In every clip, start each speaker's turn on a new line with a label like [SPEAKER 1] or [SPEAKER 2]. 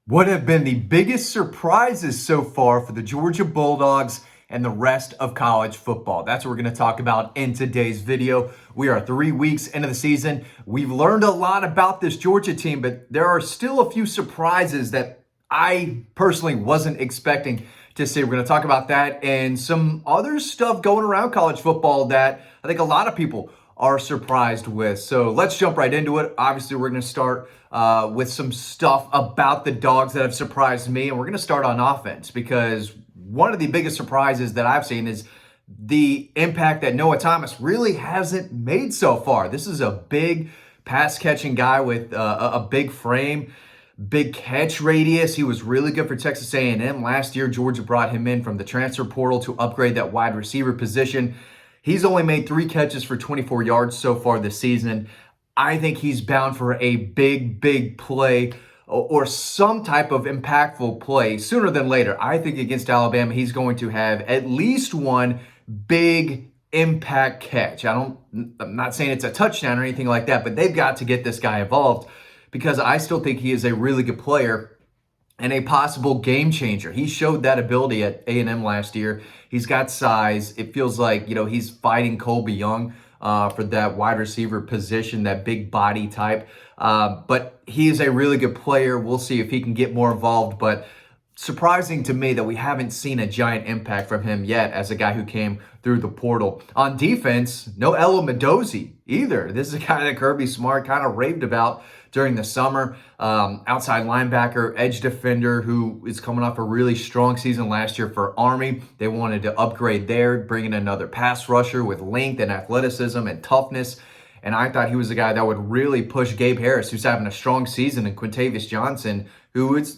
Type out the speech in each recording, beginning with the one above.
[SPEAKER 1] What have been the biggest surprises so far for the Georgia Bulldogs and the rest of college football? That's what we're going to talk about in today's video. We are 3 weeks into the season. We've learned a lot about this Georgia team, but there are still a few surprises that I personally wasn't expecting to see. We're going to talk about that and some other stuff going around college football that I think a lot of people are surprised with. So let's jump right into it. Obviously, we're going to start with some stuff about the Dogs that have surprised me. And we're going to start on offense because one of the biggest surprises that I've seen is the impact that Noah Thomas really hasn't made so far. This is a big pass catching guy with a big frame, big catch radius. He was really good for Texas A&M last year. Georgia brought him in from the transfer portal to upgrade that wide receiver position. He's only made 3 catches for 24 yards so far this season. I think he's bound for a big play or some type of impactful play sooner than later. I think against Alabama, he's going to have at least one big impact catch. I'm not saying it's a touchdown or anything like that, but they've got to get this guy involved because I still think he is a really good player and a possible game changer. He showed that ability at A&M last year. He's got size. It feels like, he's fighting Colby Young for that wide receiver position, that big body type. But he is a really good player. We'll see if he can get more involved. But surprising to me that we haven't seen a giant impact from him yet as a guy who came through the portal. On defense, no Ella Mendoza either. This is a guy that Kirby Smart kind of raved about during the summer. Outside linebacker, edge defender who is coming off a really strong season last year for Army. They wanted to upgrade there, bring in another pass rusher with length and athleticism and toughness. And I thought he was a guy that would really push Gabe Harris, who's having a strong season, and Quintavious Johnson,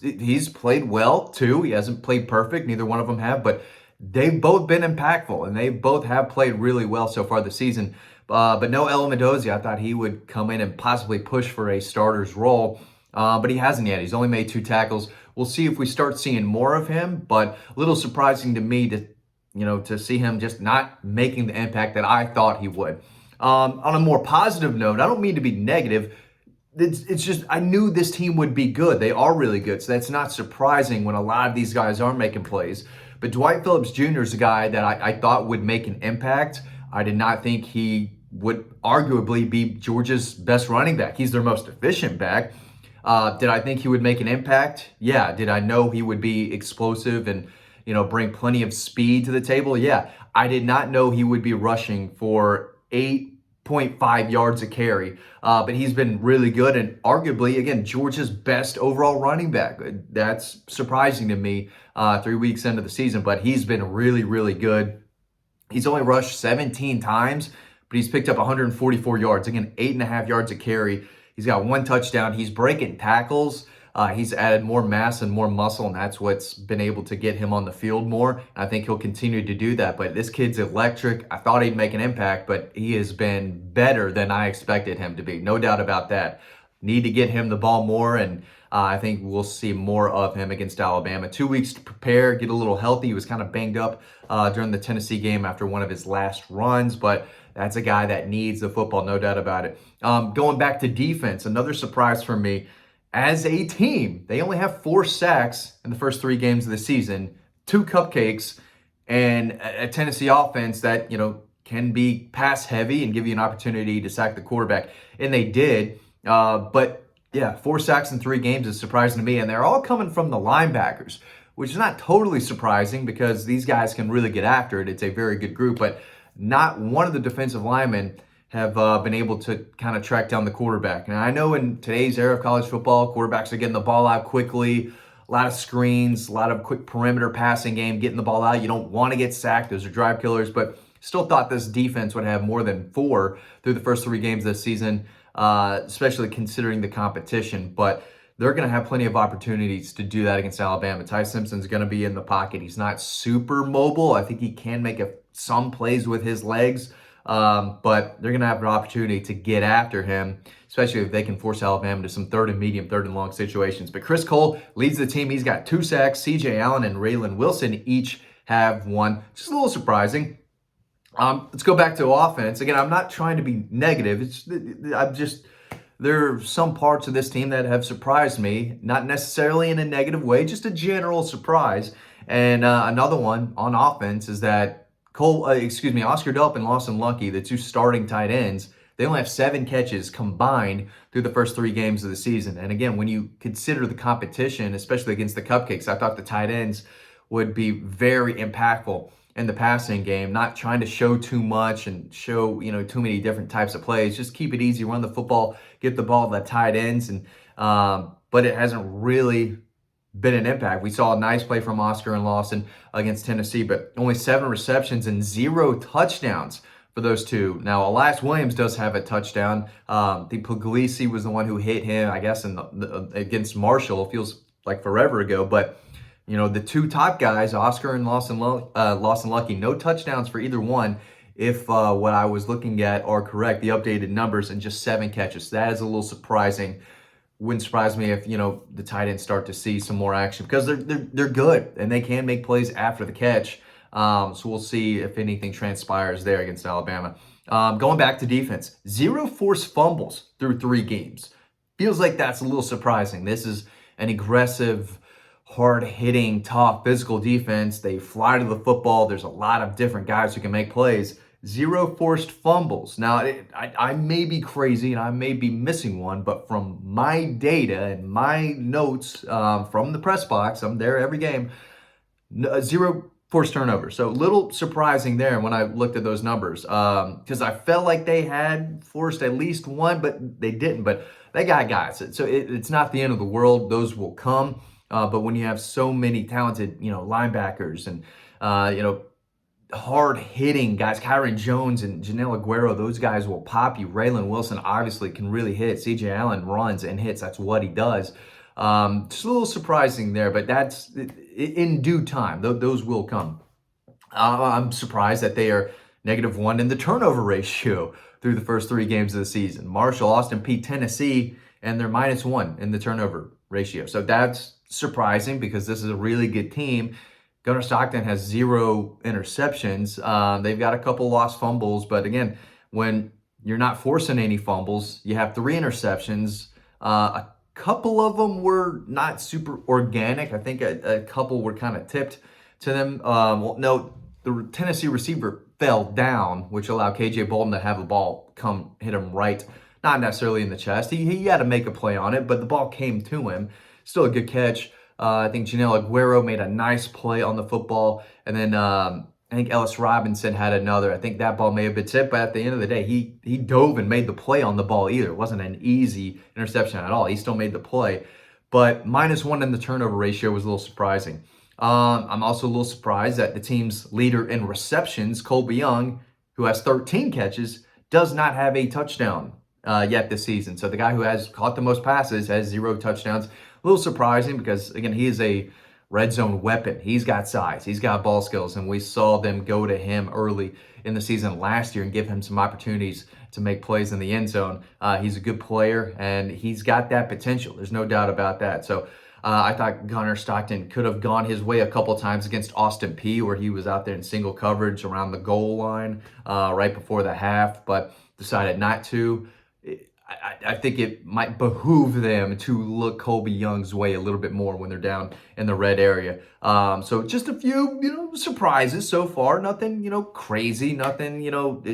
[SPEAKER 1] he's played well too. He hasn't played perfect. Neither one of them have, but they've both been impactful, and they both have played really well so far this season. But no Ella Mendoza. I thought he would come in and possibly push for a starter's role, but he hasn't yet. He's only made 2 tackles. We'll see if we start seeing more of him, but a little surprising to me to see him just not making the impact that I thought he would. On a more positive note, I don't mean to be negative. It's just I knew this team would be good. They are really good, so that's not surprising when a lot of these guys aren't making plays. But Dwight Phillips Jr. is a guy that I thought would make an impact. I did not think he would arguably be Georgia's best running back. He's their most efficient back. Did I think he would make an impact? Yeah. Did I know he would be explosive and bring plenty of speed to the table? Yeah. I did not know he would be rushing for 8.5 yards a carry, but he's been really good and arguably, again, Georgia's best overall running back. That's surprising to me 3 weeks into the season, but he's been really good. He's only rushed 17 times, but he's picked up 144 yards. Again, 8.5 yards a carry. He's got 1 touchdown. He's breaking tackles. He's added more mass and more muscle, and that's what's been able to get him on the field more. I think he'll continue to do that, but this kid's electric. I thought he'd make an impact, but he has been better than I expected him to be. No doubt about that. Need to get him the ball more, and I think we'll see more of him against Alabama. 2 weeks to prepare, get a little healthy. He was kind of banged up during the Tennessee game after one of his last runs, but that's a guy that needs the football, no doubt about it. Going back to defense, another surprise for me. As a team, they only have 4 sacks in the first 3 games of the season, 2 cupcakes, and a Tennessee offense that, can be pass heavy and give you an opportunity to sack the quarterback. And they did. But yeah, 4 sacks in 3 games is surprising to me. And they're all coming from the linebackers, which is not totally surprising because these guys can really get after it. It's a very good group, but not one of the defensive linemen have been able to kind of track down the quarterback. Now, I know in today's era of college football, quarterbacks are getting the ball out quickly, a lot of screens, a lot of quick perimeter passing game, getting the ball out. You don't want to get sacked. Those are drive killers, but still thought this defense would have more than 4 through the first 3 games this season, especially considering the competition. But they're going to have plenty of opportunities to do that against Alabama. Ty Simpson's going to be in the pocket. He's not super mobile. I think he can make some plays with his legs. But they're going to have an opportunity to get after him, especially if they can force Alabama to some 3rd and medium, 3rd and long situations. But Chris Cole leads the team. He's got 2 sacks. C.J. Allen and Raylan Wilson each have 1. Just a little surprising. Let's go back to offense. Again, I'm not trying to be negative. I'm just there are some parts of this team that have surprised me, not necessarily in a negative way, just a general surprise. And another one on offense is that Oscar Delp and Lawson Lucky, the two starting tight ends, they only have 7 catches combined through the first 3 games of the season. And again, when you consider the competition, especially against the Cupcakes, I thought the tight ends would be very impactful in the passing game, not trying to show too much and show, too many different types of plays. Just keep it easy, run the football, get the ball to the tight ends. And but it hasn't really been an impact. We saw a nice play from Oscar and Lawson against Tennessee, but only 7 receptions and 0 touchdowns for those two. Now, Elias Williams does have a touchdown. I think Puglisi was the one who hit him, I guess, against Marshall. It feels like forever ago, but the two top guys, Oscar and Lawson Lucky, no touchdowns for either one. If what I was looking at are correct, the updated numbers, and just 7 catches. That is a little surprising. Wouldn't surprise me if the tight ends start to see some more action, because they're good and they can make plays after the catch. So we'll see if anything transpires there against Alabama. Going back to defense, 0 forced fumbles through 3 games. Feels like that's a little surprising. This is an aggressive, hard-hitting, tough, physical defense. They fly to the football. There's a lot of different guys who can make plays. 0 forced fumbles. Now, I may be crazy and I may be missing one, but from my data and my notes from the press box, I'm there every game, 0 forced turnovers. So a little surprising there when I looked at those numbers, because I felt like they had forced at least one, but they didn't. But they got guys. So it's not the end of the world. Those will come. But when you have so many talented, linebackers and, hard-hitting guys, Kyron Jones and Janelle Aguero, those guys will pop you. Raylan Wilson obviously can really hit. C.J. Allen runs and hits. That's what he does. Just a little surprising there, but that's in due time. Those will come. I'm surprised that they are -1 in the turnover ratio through the first 3 games of the season. Marshall, Austin Peay, Tennessee, and they're -1 in the turnover ratio. So that's surprising because this is a really good team. Gunnar Stockton has 0 interceptions. They've got a couple lost fumbles, but again, when you're not forcing any fumbles, you have 3 interceptions. A couple of them were not super organic. I think a couple were kind of tipped to them. No, the Tennessee receiver fell down, which allowed KJ Bolden to have the ball come hit him right, not necessarily in the chest. He had to make a play on it, but the ball came to him. Still a good catch. I think Janelle Aguero made a nice play on the football. And then I think Ellis Robinson had another. I think that ball may have been tipped, but at the end of the day, he dove and made the play on the ball either. It wasn't an easy interception at all. He still made the play. But -1 in the turnover ratio was a little surprising. I'm also a little surprised that the team's leader in receptions, Colby Young, who has 13 catches, does not have a touchdown yet this season. So the guy who has caught the most passes has 0 touchdowns. A little surprising because, again, he is a red zone weapon. He's got size. He's got ball skills, and we saw them go to him early in the season last year and give him some opportunities to make plays in the end zone. He's a good player, and he's got that potential. There's no doubt about that. So I thought Gunnar Stockton could have gone his way a couple times against Austin Peay, where he was out there in single coverage around the goal line right before the half, but decided not to. I think it might behoove them to look Colby Young's way a little bit more when they're down in the red area. So just a few, surprises so far. Nothing, crazy, nothing,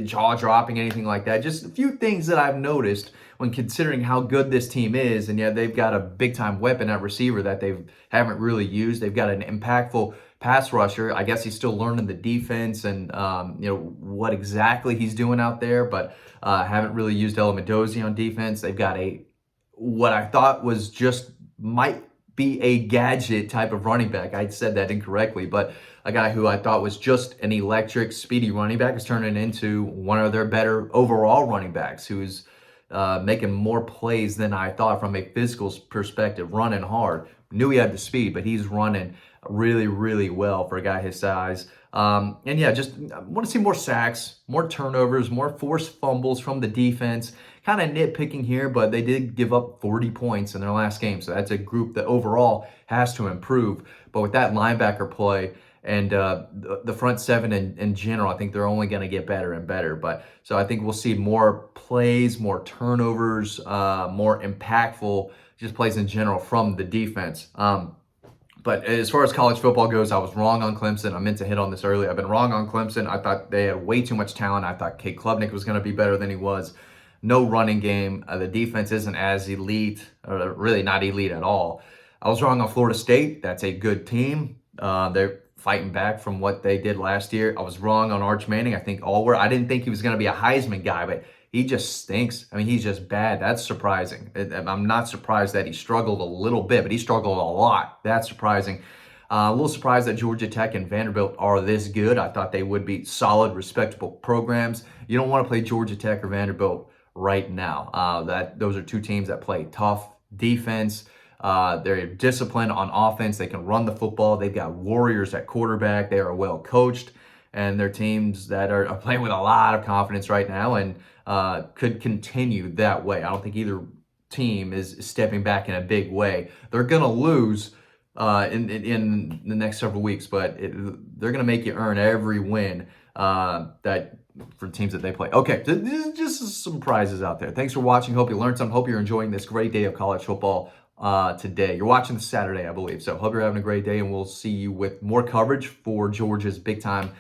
[SPEAKER 1] jaw-dropping, anything like that. Just a few things that I've noticed when considering how good this team is. And yeah, they've got a big-time weapon at receiver that they haven't really used. They've got an impactful pass rusher. I guess he's still learning the defense and, what exactly he's doing out there, but haven't really used Ella Mendoza on defense. They've got what I thought was just might be a gadget type of running back. I said that incorrectly, but a guy who I thought was just an electric, speedy running back is turning into one of their better overall running backs, who's making more plays than I thought from a physical perspective, running hard. Knew he had the speed, but he's running really, really well for a guy his size. And yeah, just want to see more sacks, more turnovers, more forced fumbles from the defense. Kind of nitpicking here, but they did give up 40 points in their last game. So that's a group that overall has to improve. But with that linebacker play And the front seven in general, I think they're only going to get better and better. But so I think we'll see more plays, more turnovers, more impactful just plays in general from the defense. But as far as college football goes, I was wrong on Clemson. I meant to hit on this earlier. I've been wrong on Clemson. I thought they had way too much talent. I thought Kate Klubnik was going to be better than he was. No running game. The defense isn't as elite, or really not elite at all. I was wrong on Florida State. That's a good team. They're fighting back from what they did last year. I was wrong on Arch Manning. I didn't think he was going to be a Heisman guy, but he just stinks. I mean, he's just bad. That's surprising. I'm not surprised that he struggled a little bit, but he struggled a lot. That's surprising. A little surprised that Georgia Tech and Vanderbilt are this good. I thought they would be solid, respectable programs. You don't want to play Georgia Tech or Vanderbilt right now. Those are two teams that play tough defense. They're disciplined on offense. They can run the football. They've got warriors at quarterback. They are well coached. And they're teams that are playing with a lot of confidence right now and could continue that way. I don't think either team is stepping back in a big way. They're going to lose in the next several weeks, but they're going to make you earn every win that for teams that they play. Okay, just some prizes out there. Thanks for watching. Hope you learned something. Hope you're enjoying this great day of college football today. You're watching this Saturday, I believe. So hope you're having a great day, and we'll see you with more coverage for Georgia's big-time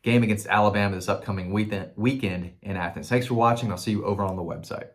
[SPEAKER 1] game against Alabama this upcoming weekend in Athens. Thanks for watching. I'll see you over on the website.